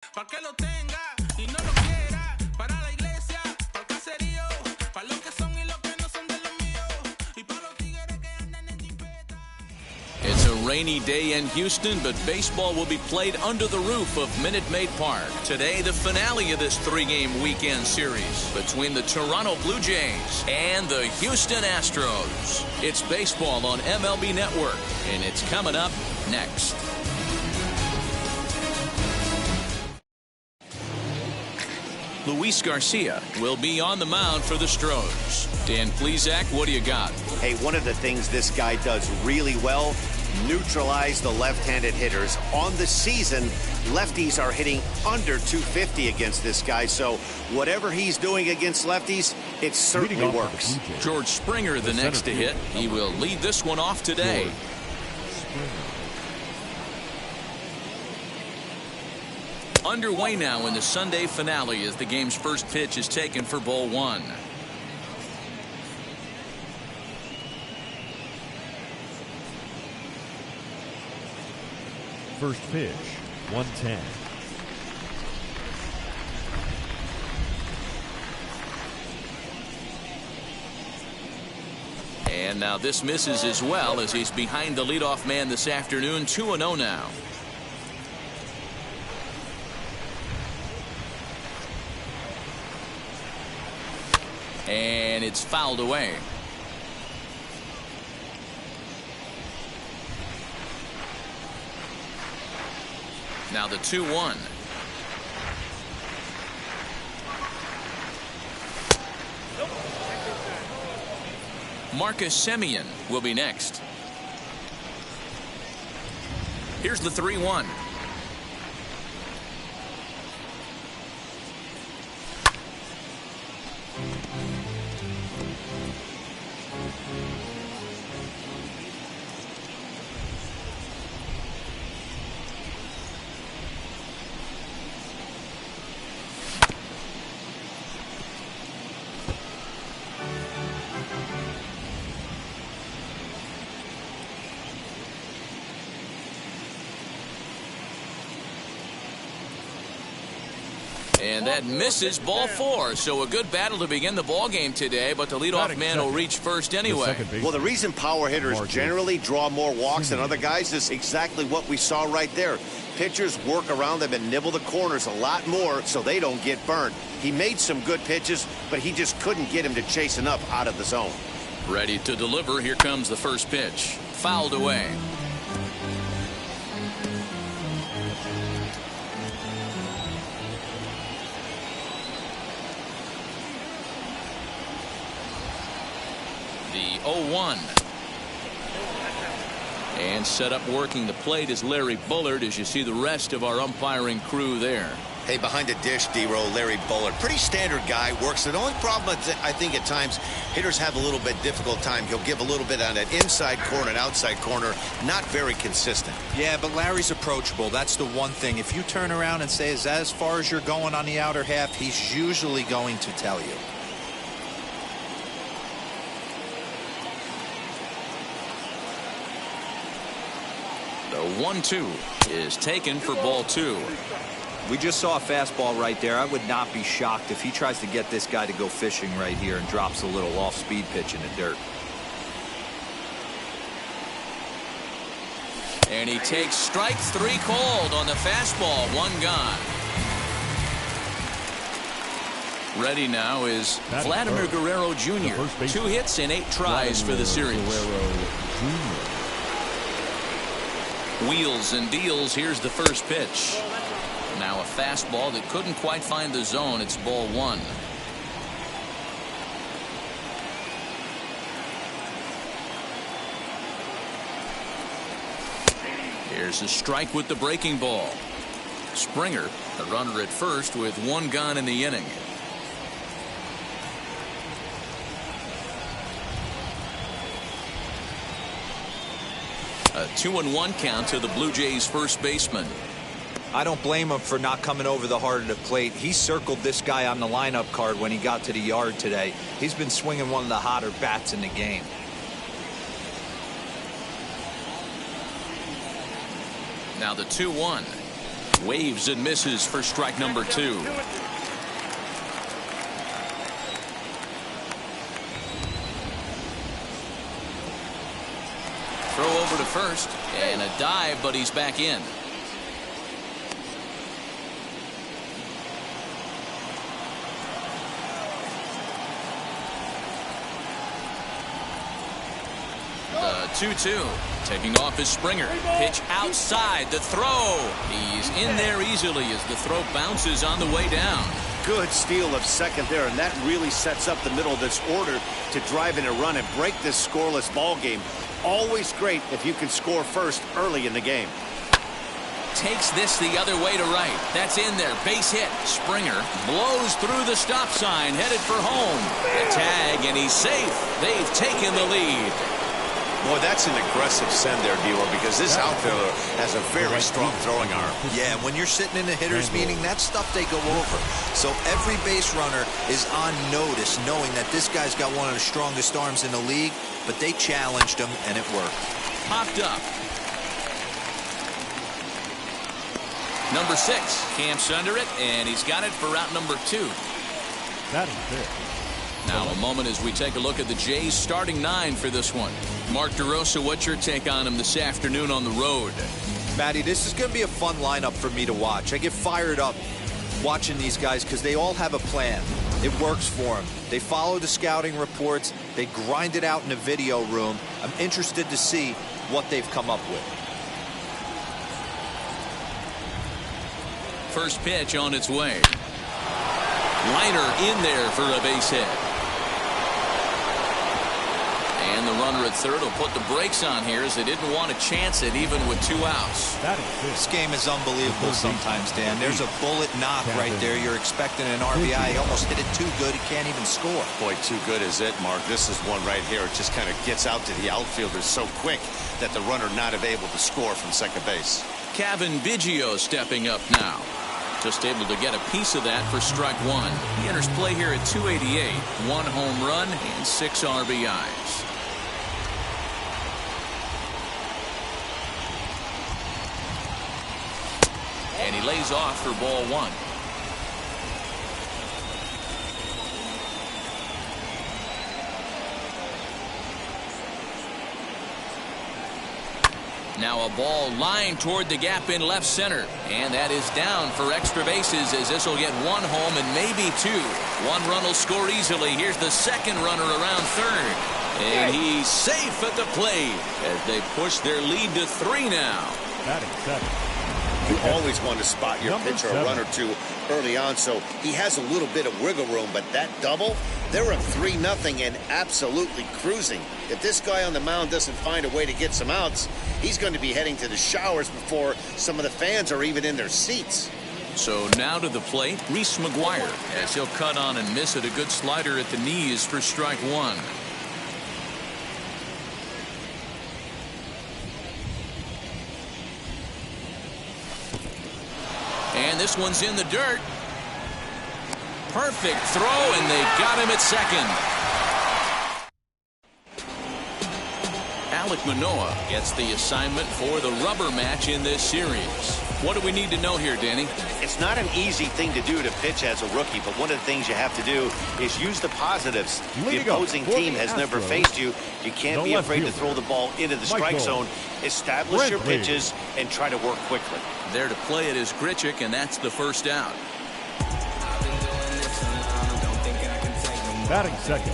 Pa' que lo tenga y no lo quiera. Para la iglesia, para el caserío, para los que son y los que no son de los míos. Y para los tigres que andan en jipeta. It's a rainy day in Houston, but baseball will be played under the roof of Minute Maid Park. Today, the finale of this three-game weekend series between the Toronto Blue Jays and the Houston Astros. It's baseball on MLB Network, and it's coming up next. Luis Garcia will be on the mound for the Stros. Dan Plesac, what do you got? Hey, one of the things this guy does really well, neutralize the left-handed hitters. On the season, lefties are hitting under 250 against this guy, so whatever he's doing against lefties, it certainly works. George Springer, the next to hit. He will lead this one off today. Underway now in the Sunday finale as the game's first pitch is taken for ball one. First pitch, 110. And now this misses as well as he's behind the leadoff man this afternoon. 2-0 now. And it's fouled away. Now the 2-1. Marcus Semien will be next. Here's the 3-1. And that misses, ball four. So a good battle to begin the ball game today, but the leadoff man will reach first anyway. Well, the reason power hitters generally draw more walks than other guys is exactly what we saw right there. Pitchers work around them and nibble the corners a lot more so they don't get burned. He made some good pitches, but he just couldn't get him to chase enough out of the zone. Ready to deliver. Here comes the first pitch. Fouled away. The 0-1. And set up working the plate is Larry Bullard as you see the rest of our umpiring crew there. Hey, behind the dish, D-Row, Larry Bullard. Pretty standard guy, works. The only problem I think at times hitters have a little bit difficult time. He'll give a little bit on that inside corner and outside corner. Not very consistent. Yeah, but Larry's approachable. That's the one thing. If you turn around and say, is that as far as you're going on the outer half, he's usually going to tell you. The 1-2 is taken for ball two. We just saw a fastball right there. I would not be shocked if he tries to get this guy to go fishing right here and drops a little off-speed pitch in the dirt. And he takes strike three called on the fastball. One gone. Ready now is Vladimir Guerrero Jr. 2 hits and 8 tries for the series. Wheels and deals. Here's the first pitch. Now a fastball that couldn't quite find the zone. It's ball one. Here's a strike with the breaking ball. Springer, the runner at first with one gone in the inning. A 2-1 count to the Blue Jays first baseman. I don't blame him for not coming over the heart of the plate. He circled this guy on the lineup card when he got to the yard today. He's been swinging one of the hotter bats in the game. Now the 2-1. Waves and misses for strike number 2. Throw over to first, and a dive, but he's back in. The 2-2. Taking off his Springer. Pitch outside. The throw. He's in there easily as the throw bounces on the way down. Good steal of second there, and that really sets up the middle of this order to drive in a run and break this scoreless ball game. Always great if you can score first early in the game. Takes this the other way to right. That's in there. Base hit. Springer blows through the stop sign, headed for home. A tag, and he's safe. They've taken the lead. Boy, that's an aggressive send there, D-Lo, because this outfielder has a very strong throwing arm. Yeah, when you're sitting in a hitter's meeting, that's stuff they go over. So every base runner is on notice, knowing that this guy's got one of the strongest arms in the league, but they challenged him, and it worked. Popped up. Number 6 camps under it, and he's got it for route number 2. That is fair. Now a moment as we take a look at the Jays starting 9 for this one. Mark DeRosa, what's your take on him this afternoon on the road? Matty, this is going to be a fun lineup for me to watch. I get fired up watching these guys because they all have a plan. It works for them. They follow the scouting reports. They grind it out in the video room. I'm interested to see what they've come up with. First pitch on its way. Liner in there for a base hit. And the runner at third will put the brakes on here as they didn't want to chance it even with 2 outs. This game is unbelievable sometimes, Dan. There's a bullet knock right there. You're expecting an RBI. He almost hit it too good. He can't even score. Boy, too good is it, Mark. This is one right here. It just kind of gets out to the outfielders so quick that the runner not able to score from second base. Kevin Biggio stepping up now. Just able to get a piece of that for strike 1. He enters play here at 288. 1 home run and 6 RBIs. And he lays off for ball 1. Now a ball lined toward the gap in left center. And that is down for extra bases as this will get 1 home and maybe 2. 1 run will score easily. Here's the second runner around third. And he's safe at the plate as they push their lead to 3 now. That is 7. You always want to spot your pitcher a run or 2 early on, so he has a little bit of wiggle room, but that double, they're up 3-0 and absolutely cruising. If this guy on the mound doesn't find a way to get some outs, he's going to be heading to the showers before some of the fans are even in their seats. So now to the plate, Reese McGuire, as he'll cut on and miss it. A good slider at the knees for strike 1. And this one's in the dirt. Perfect throw, and they got him at second. Alek Manoah gets the assignment for the rubber match in this series. What do we need to know here, Danny? It's not an easy thing to do to pitch as a rookie, but one of the things you have to do is use the positives. The opposing team has never faced you. You can't be afraid to throw the ball into the strike zone. Establish your pitches and try to work quickly. There to play it is Grichuk, and that's the first out. Batting second.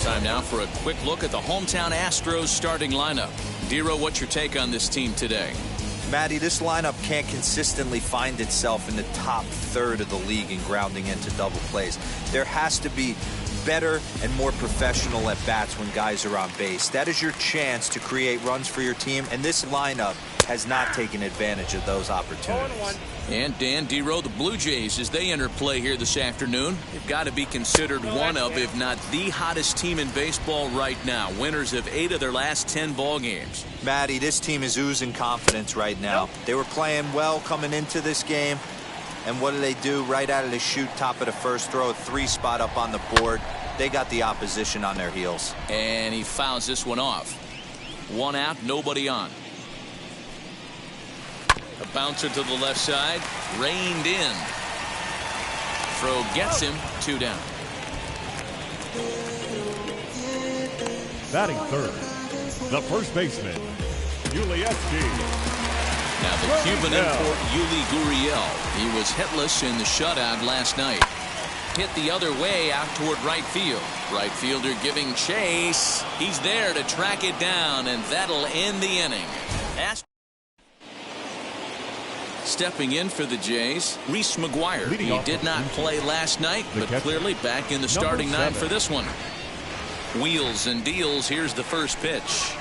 Time now for a quick look at the hometown Astros starting lineup. Dero, what's your take on this team today? Matty, this lineup can't consistently find itself in the top third of the league in grounding into double plays. There has to be better and more professional at bats when guys are on base. That is your chance to create runs for your team, and this lineup has not taken advantage of those opportunities. And Dan, Dero, the Blue Jays, as they enter play here this afternoon, they've got to be considered one of, if not the hottest team in baseball right now. Winners of 8 of their last 10 ball games. Matty, this team is oozing confidence right now. They were playing well coming into this game. And what do? Right out of the chute, top of the first, throw a 3 spot up on the board. They got the opposition on their heels. And he fouls this one off. 1 out, nobody on. A bouncer to the left side, reined in. Throw gets him, 2 down. Batting third, the first baseman, Ulieski. Now the Cuban import, Yuli Gurriel. He was hitless in the shutout last night. Hit the other way out toward right field. Right fielder giving chase. He's there to track it down, and that'll end the inning. Stepping in for the Jays, Reese McGuire. He did not play last night, but clearly back in the starting 9 for this one. Wheels and deals. Here's the first pitch.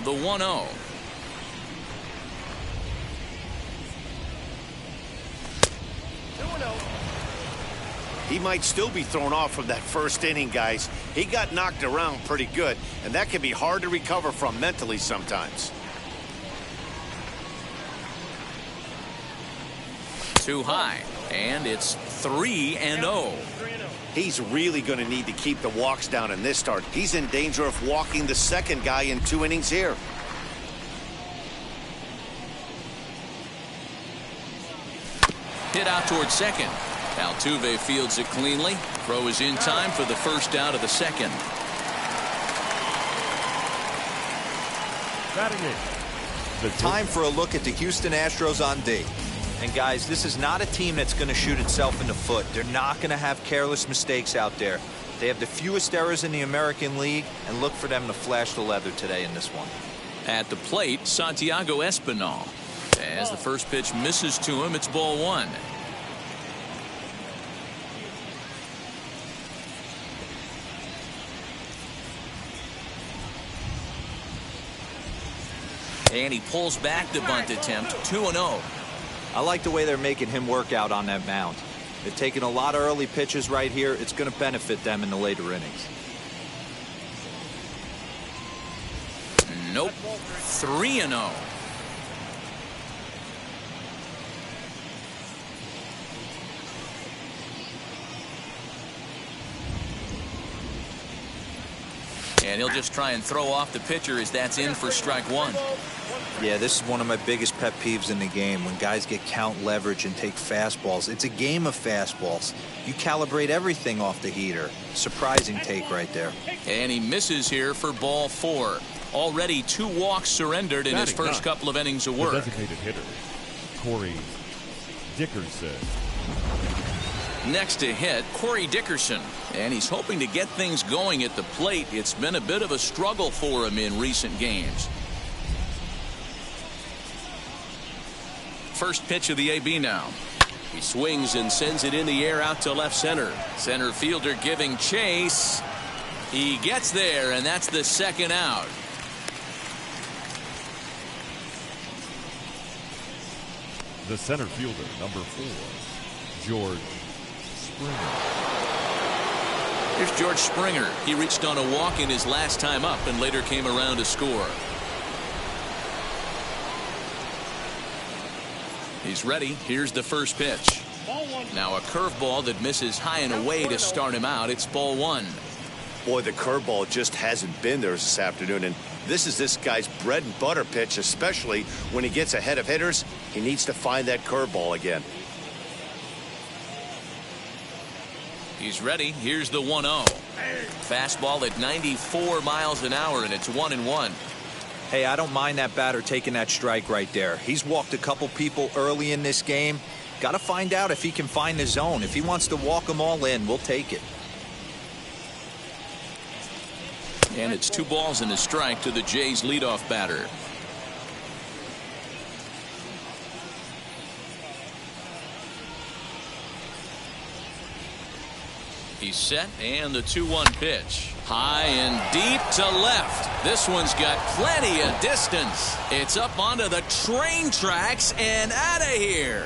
The 1-0. He might still be thrown off from that first inning, guys. He got knocked around pretty good, and that can be hard to recover from mentally sometimes. Too high, and it's 3-0. He's really going to need to keep the walks down in this start. He's in danger of walking the second guy in 2 innings here. Hit out toward second. Altuve fields it cleanly. Throw is in time for the first out of the second. Time for a look at the Houston Astros on D. And guys, this is not a team that's going to shoot itself in the foot. They're not going to have careless mistakes out there. They have the fewest errors in the American League, and look for them to flash the leather today in this one. At the plate, Santiago Espinal. As the first pitch misses to him, it's ball 1. And he pulls back the bunt attempt, 2-0. I like the way they're making him work out on that mound. They're taking a lot of early pitches right here. It's going to benefit them in the later innings. Nope. 3-0. And he'll just try and throw off the pitcher as that's in for strike 1. Yeah, this is one of my biggest pet peeves in the game, when guys get count leverage and take fastballs. It's a game of fastballs. You calibrate everything off the heater. Surprising take right there. And he misses here for ball 4. Already 2 walks surrendered in his first couple of innings of work. The designated hitter, Corey Dickerson. Next to hit, Corey Dickerson. And he's hoping to get things going at the plate. It's been a bit of a struggle for him in recent games. First pitch of the AB now. He swings and sends it in the air out to left center. Center fielder giving chase. He gets there, and that's the second out. The center fielder, number 4, George Springer. Here's George Springer. He reached on a walk in his last time up and later came around to score. He's ready. Here's the first pitch. Now a curveball that misses high and away to start him out. It's ball 1. Boy, the curveball just hasn't been there this afternoon, and this is this guy's bread and butter pitch, especially when he gets ahead of hitters. He needs to find that curveball again. He's ready. Here's the 1-0. Fastball at 94 miles an hour, and it's 1-1. Hey, I don't mind that batter taking that strike right there. He's walked a couple people early in this game. Got to find out if he can find the zone. If he wants to walk them all in, we'll take it. And it's 2 balls and a strike to the Jays' leadoff batter. He's set, and the 2-1 pitch. High and deep to left. This one's got plenty of distance. It's up onto the train tracks and out of here.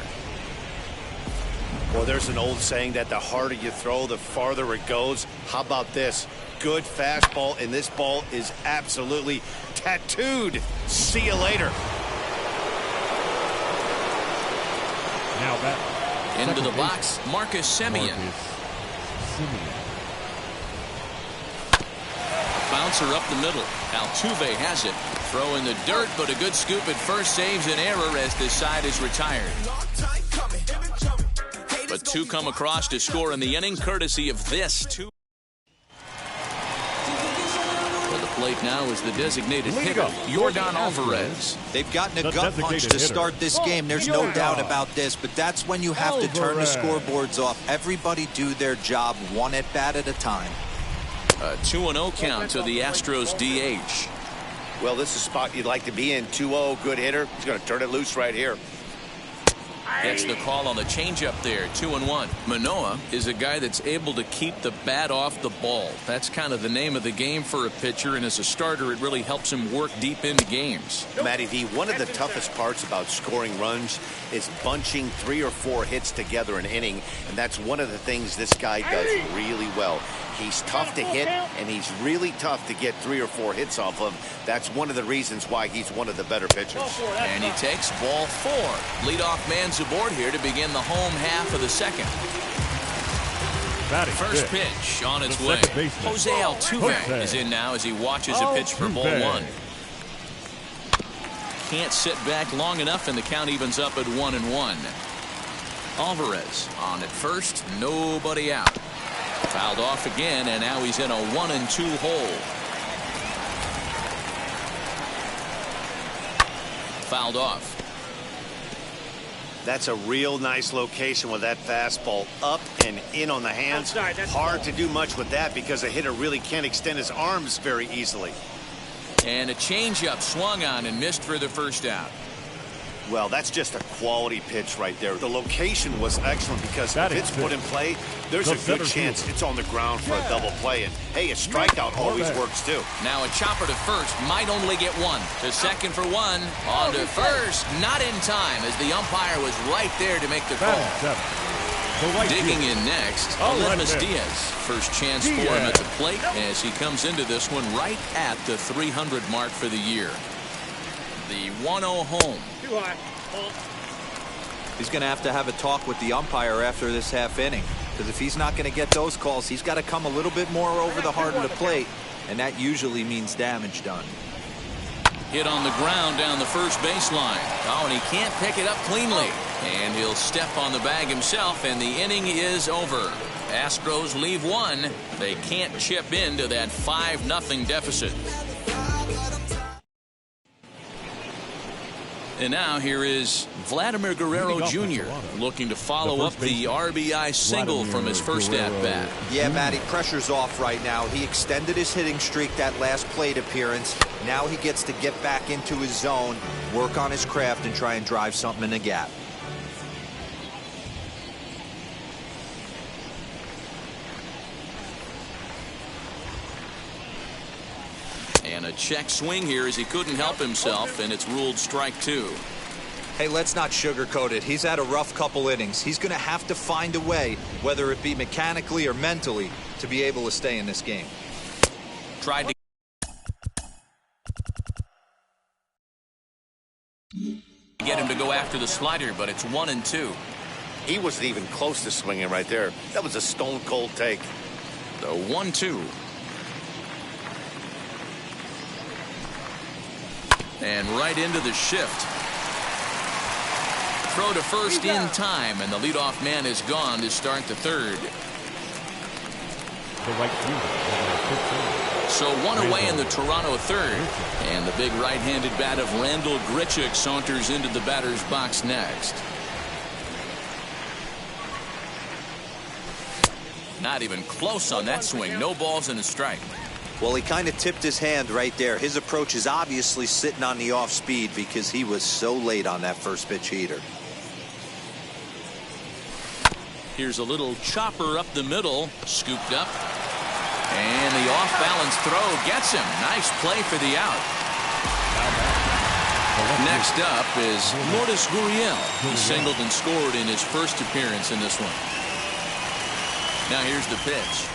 Well, there's an old saying that the harder you throw, the farther it goes. How about this? Good fastball, and this ball is absolutely tattooed. See you later. Now that. Into the box, Marcus Semien. Bouncer up the middle. Altuve has it. Throw in the dirt, but a good scoop at first saves an error as this side is retired. But two come across to score in the inning, courtesy of this two. For the plate now is the designated hitter, Yordan Alvarez. They've gotten a gut punch to start this game. There's no doubt about this, but that's when you have to turn the scoreboards off. Everybody do their job one at bat at a time. A 2-0 count to the Astros DH. Well, this is a spot you'd like to be in. 2-0, good hitter. He's going to turn it loose right here. Gets the call on the changeup there. 2-1. Manoah is a guy that's able to keep the bat off the ball. That's kind of the name of the game for a pitcher, and as a starter, it really helps him work deep into games. Matty V, one of the toughest parts about scoring runs is bunching 3 or 4 hits together an inning, and that's one of the things this guy does really well. He's tough to hit, and he's really tough to get 3 or 4 hits off of. That's one of the reasons why he's one of the better pitchers. And he takes ball 4. Leadoff man's aboard here to begin the home half of the second. First pitch on its way. Jose Altuve is in now as he watches a pitch for ball 1. Can't sit back long enough, and the count evens up at 1-1. Alvarez on at first, nobody out. Fouled off again, and now he's in a 1-2 hole. Fouled off. That's a real nice location with that fastball up and in on the hands. Hard to do much with that because a hitter really can't extend his arms very easily. And a changeup swung on and missed for the first out. Well, that's just a quality pitch right there. The location was excellent because if it's put in play, there's a good chance it's on the ground for a double play. And hey, a strikeout always works too. Now a chopper to first, might only get 1. To second for 1. On to first, not in time as the umpire was right there to make the call. Digging in next, Aledmus Diaz. First chance for him at the plate as he comes into this one right at the 300 mark for the year. The 1-0 home. He's going to have a talk with the umpire after this half inning, because if he's not going to get those calls, he's got to come a little bit more over the heart of the plate, and that usually means damage done. Hit on the ground down the first baseline. Oh, and he can't pick it up cleanly. And he'll step on the bag himself, and the inning is over. Astros leave 1. They can't chip into that 5-0 deficit. And now here is Vladimir Guerrero Jr. looking to follow up the RBI single from his first at-bat. Yeah, Matty, pressure's off right now. He extended his hitting streak that last plate appearance. Now he gets to get back into his zone, work on his craft, and try and drive something in the gap. And a check swing here as he couldn't help himself, and it's ruled strike 2. Hey, let's not sugarcoat it. He's had a rough couple innings. He's going to have to find a way, whether it be mechanically or mentally, to be able to stay in this game. Tried to get him to go after the slider, but it's 1-2. He wasn't even close to swinging right there. That was a stone-cold take. The 1-2. And right into the shift. Throw to first in time, and the leadoff man is gone to start the third. So 1 away in the Toronto third. And the big right-handed bat of Randal Grichuk saunters into the batter's box next. Not even close on that swing. No balls and a strike. Well, he kind of tipped his hand right there. His approach is obviously sitting on the off speed because he was so late on that first pitch heater. Here's a little chopper up the middle, scooped up. And the off-balance throw gets him. Nice play for the out. Next up is Lourdes Gurriel. He singled and scored in his first appearance in this one. Now here's the pitch.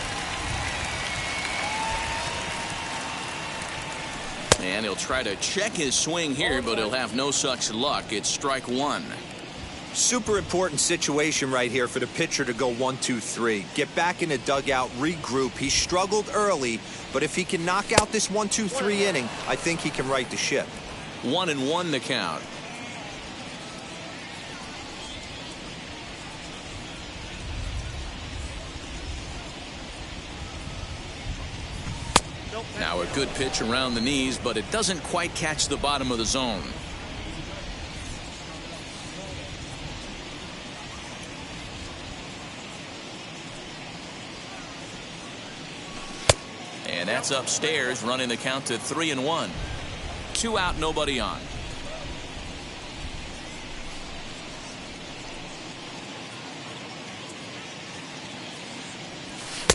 And he'll try to check his swing here, but he'll have no such luck. It's strike 1. Super important situation right here for the pitcher to go 1-2-3. Get back in the dugout, regroup. He struggled early, but if he can knock out this 1-2-3 inning, I think he can right the ship. 1-1 the count. Now a good pitch around the knees, but it doesn't quite catch the bottom of the zone. And that's upstairs, running the count to 3-1. 2 out, nobody on.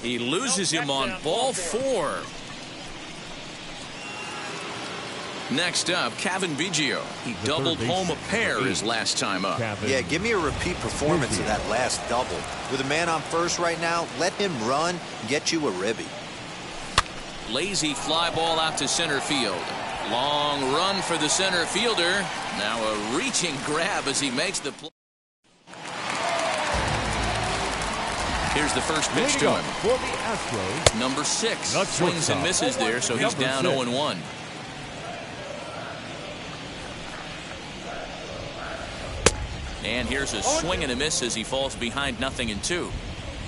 He loses him on ball 4. Next up, Kevin Biggio. He doubled home a pair his last time up. Yeah, give me a repeat performance of that last double. With a man on first right now, let him run, get you a ribby. Lazy fly ball out to center field. Long run for the center fielder. Now a reaching grab as he makes the play. Here's the first pitch to him. For the Astros, number 6 swings and misses there, so he's down 0-1. And here's a swing and a miss as he falls behind 0-2.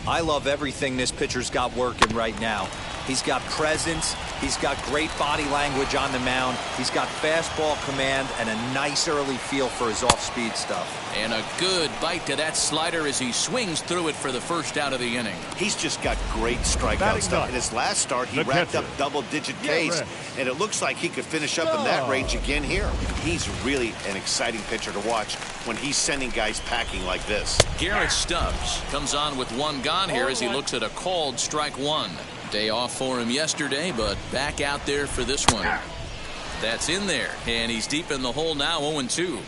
I love everything this pitcher's got working right now. He's got presence. He's got great body language on the mound. He's got fastball command and a nice early feel for his off-speed stuff. And a good bite to that slider as he swings through it for the first out of the inning. He's just got great strikeout stuff. In his last start, he racked up double-digit Ks, and it looks like he could finish up in that range again here. He's really an exciting pitcher to watch when he's sending guys packing like this. Garrett Stubbs comes on with 1 gone here as he looks at a called strike 1. Day off for him yesterday, but back out there for this one. That's in there, and he's deep in the hole now, 0-2.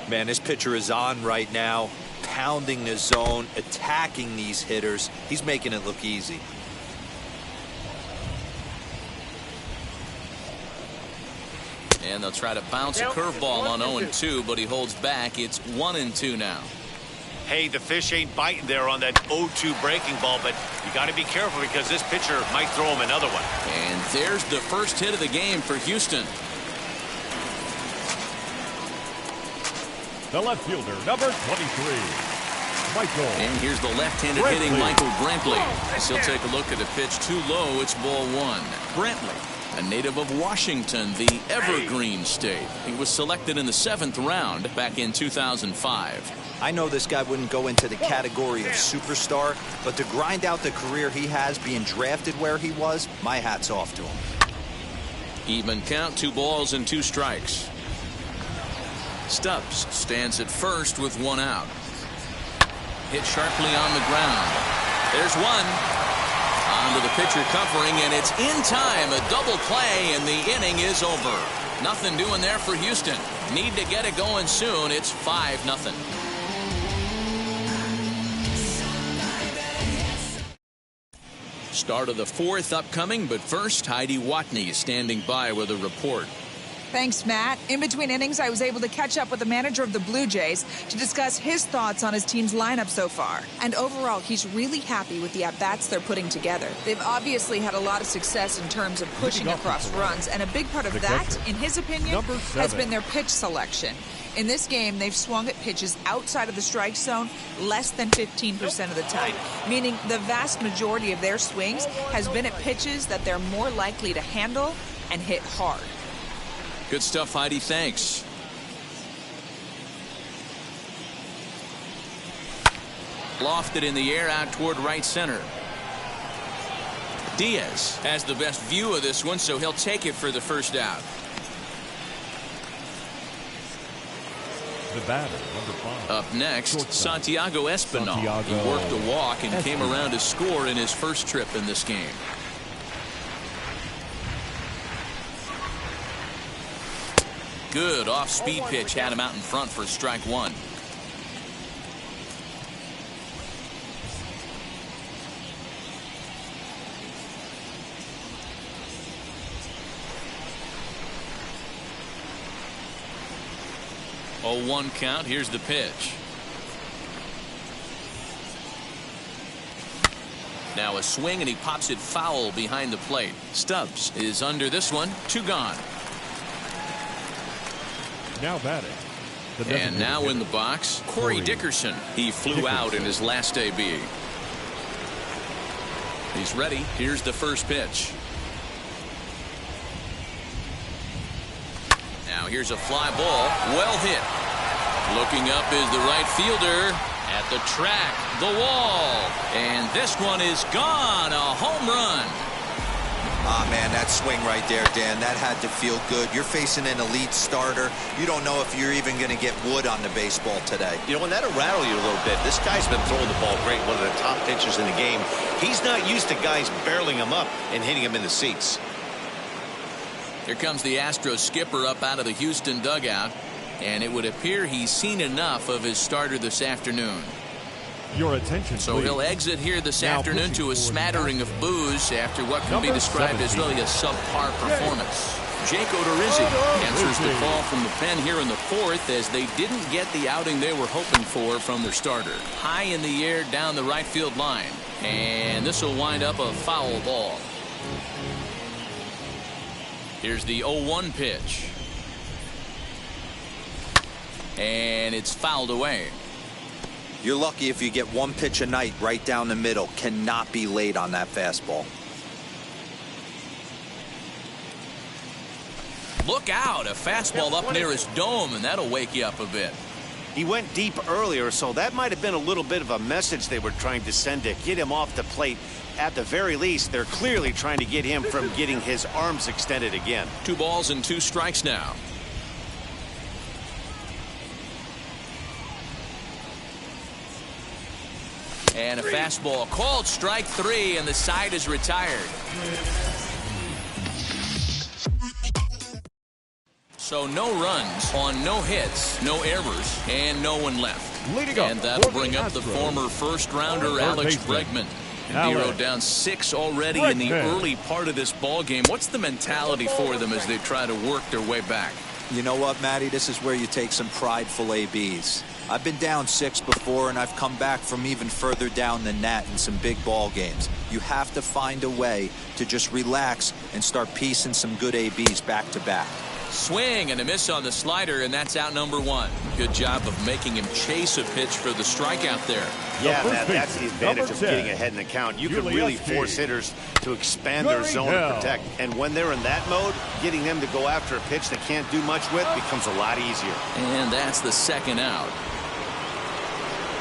Man, this pitcher is on right now, pounding the zone, attacking these hitters. He's making it look easy. And they'll try to bounce a curveball on 0-2, but he holds back. It's 1-2 now. Hey, the fish ain't biting there on that 0-2 breaking ball, but you got to be careful because this pitcher might throw him another one. And there's the first hit of the game for Houston. the left fielder, number 23, Michael. And here's the left-handed hitting Michael Brantley. As he'll take a look at a pitch too low. It's ball 1. Brantley, a native of Washington, the Evergreen State. He was selected in the 7th round back in 2005. I know this guy wouldn't go into the category of superstar, but to grind out the career he has being drafted where he was, my hat's off to him. Even count, 2 balls and 2 strikes. Stubbs stands at first with 1 out. Hit sharply on the ground. There's 1. Onto the pitcher covering, and it's in time. A double play, and the inning is over. Nothing doing there for Houston. Need to get it going soon. It's 5-0. Start of the 4th upcoming, but first, Heidi Watney is standing by with a report. Thanks, Matt. In between innings, I was able to catch up with the manager of the Blue Jays to discuss his thoughts on his team's lineup so far. And overall, he's really happy with the at-bats they're putting together. They've obviously had a lot of success in terms of pushing across runs, and a big part of that, in his opinion, has been their pitch selection. In this game, they've swung at pitches outside of the strike zone less than 15% of the time, meaning the vast majority of their swings has been at pitches that they're more likely to handle and hit hard. Good stuff, Heidi. Thanks. Lofted in the air out toward right center. Diaz has the best view of this one, so he'll take it for the first out. The batter, number 5. Up next, Santiago Espinal. He worked a walk and came around to score in his first trip in this game. Good off-speed pitch had him out in front for strike 1. A 1 count. Here's the pitch. Now a swing, and he pops it foul behind the plate. Stubbs is under this one. 2 gone. Now batting. And now in the box, Corey Dickerson. He flew out in his last AB. He's ready. Here's the first pitch. Now here's a fly ball. Well hit. Looking up is the right fielder. At the track, the wall. And this one is gone. A home run. Ah, man, that swing right there, Dan, that had to feel good. You're facing an elite starter. You don't know if you're even going to get wood on the baseball today. You know, and that'll rattle you a little bit. This guy's been throwing the ball great, one of the top pitchers in the game. He's not used to guys barreling him up and hitting him in the seats. Here comes the Astros skipper up out of the Houston dugout. And it would appear he's seen enough of his starter this afternoon. Your attention, so please. He'll exit here this Now afternoon to a smattering of boos after what can be Number described 17. as really a subpar performance. Jake Odorizzi answers the call from the pen here in the 4th as they didn't get the outing they were hoping for from their starter. High in the air down the right field line. And this will wind up a foul ball. Here's the 0-1 pitch. And it's fouled away. You're lucky if you get one pitch a night right down the middle. Cannot be late on that fastball. Look out, a fastball up near his dome, and that'll wake you up a bit. He went deep earlier, so that might have been a little bit of a message they were trying to send to get him off the plate. At the very least, they're clearly trying to get him from getting his arms extended again. 2 balls and 2 strikes now. And a fastball called strike 3, and the side is retired. So no runs on no hits, no errors, and no one left. Leading up And that'll for bring the up the Astros, former first-rounder third Alex baseman, Bregman. And Dero down 6 already in the Bregman. early part of this ball game. What's the mentality for them as they try to work their way back? You know what, Matty? This is where you take some prideful ABs. I've been down 6 before, and I've come back from even further down than that in some big ball games. You have to find a way to just relax and start piecing some good ABs back to back. Swing and a miss on the slider, and that's out number 1. Good job of making him chase a pitch for the strikeout there. Yeah, first Matt, that's the baseman, advantage number of 10, getting ahead in the count. You can really Julius force G. hitters to expand their zone and protect. And when they're in that mode, getting them to go after a pitch they can't do much with becomes a lot easier. And that's the second out.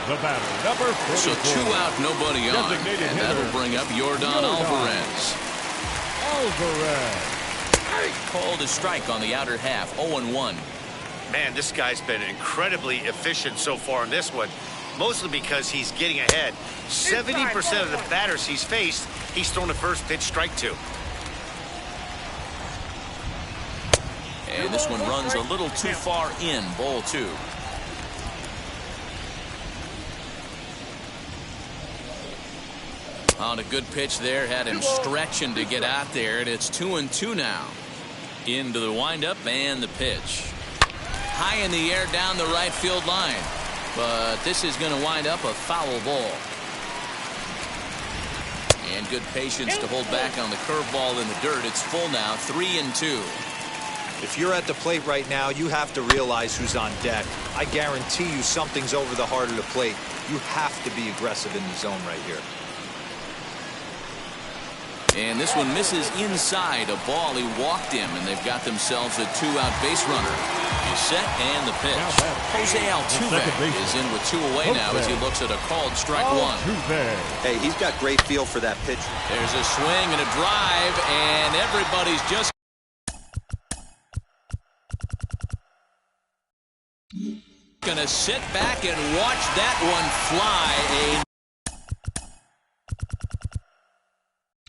The batter, number 44. So 2 out, nobody on. Designated And hitter, that'll bring up Yordan Alvarez. Alvarez. Called a strike on the outer half, 0-1. Man, this guy's been incredibly efficient so far in this one, mostly because he's getting ahead. 70% of the batters he's faced, he's thrown the first pitch strike to. And this one runs a little too far in, ball 2. On a good pitch there, had him stretching to get out there, and it's 2-2 now. Into the windup and the pitch. High in the air down the right field line. But this is going to wind up a foul ball. And good patience to hold back on the curveball in the dirt. It's full now, 3-2. If you're at the plate right now, you have to realize who's on deck. I guarantee you something's over the heart of the plate. You have to be aggressive in the zone right here. And this one misses inside a ball. He walked him, and they've got themselves a 2-out base runner. He's set, and the pitch. Jose Altuve is in with 2 away now as he looks at a called strike 1. Hey, he's got great feel for that pitch. There's a swing and a drive, and everybody's just gonna sit back and watch that one fly.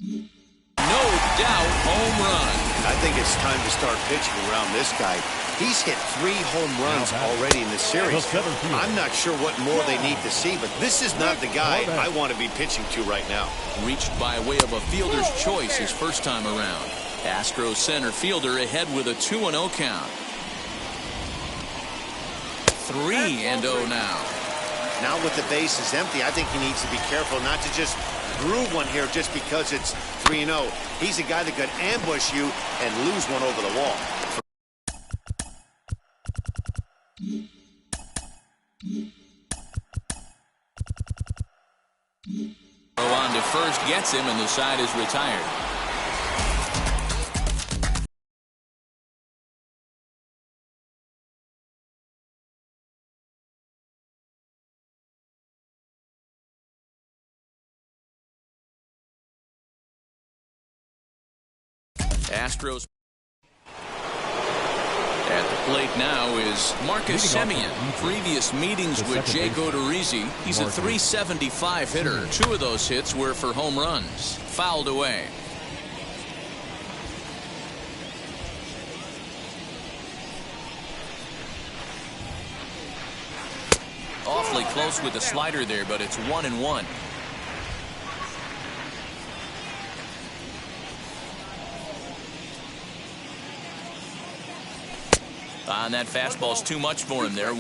No doubt home run. I think it's time to start pitching around this guy. He's hit 3 home runs already in the series. I'm not sure what more they need to see, but this is not the guy I want to be pitching to right now. Reached by way of a fielder's choice his first time around. Astros center fielder ahead with a 2-0 count. 3-0 now. Now with the bases empty, I think he needs to be careful not to just groove one here just because it's 3-0. He's a guy that could ambush you and lose one over the wall. On to first gets him, and the side is retired. Astros. At the plate now is Marcus Semien. Previous meetings with Jake Odorizzi, he's a .375 hitter. 2 of those hits were for home runs. Fouled away. Awfully close with the slider there, but it's 1-1. And that fastball's too much for him there.